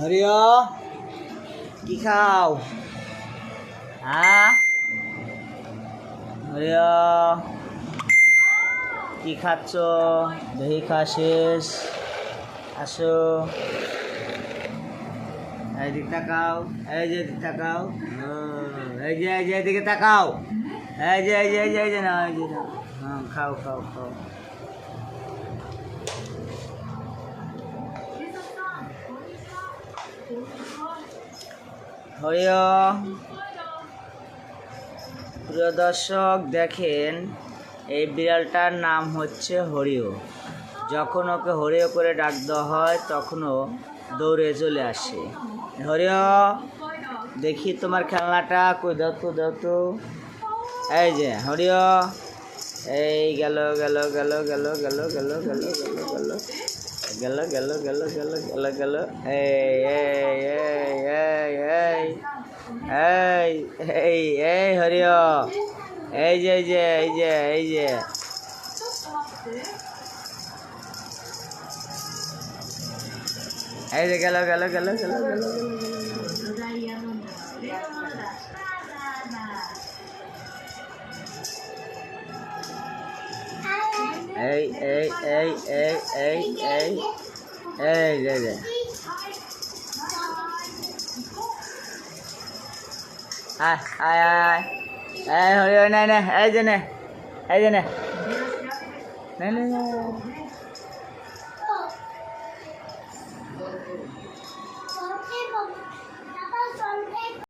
হরিয় কি খাও? হ্যাঁ হরিয় কি খাচ্ছ? দহি খাওয়া শেষ, আসো এইদিকে তাকাও, এই যে তাকাও, এই যে এদিকে তাকাও, এই যে না, এই যে না, হ্যাঁ খাও খাও খাও। হরিয় প্রিয় দর্শক দেখেন, এই বিড়ালটার নাম হচ্ছে হরিয়। যখন ওকে হরিয় করে ডাক দেওয়া হয় তখন ও দৌড়ে চলে আসে। হরিয় দেখি তোমার খেলনাটা, কই দাও তো দাও তো। এই যে হরিয়, এই গেল গেল গেল গেল গেল গেল গেল গেল গেল গেল গেল গেল গেল গেল এই এই এই এই এই এই এই হরিয়, এই যে এই যে এই যে এই যে এই যে গেল গেল গেল গেল গেল এই এই এই এই এই এই এই যে আয় আয় আয়, এই হরিয় নাই নে, এই যে নে, এই যে নে, নে নে নে।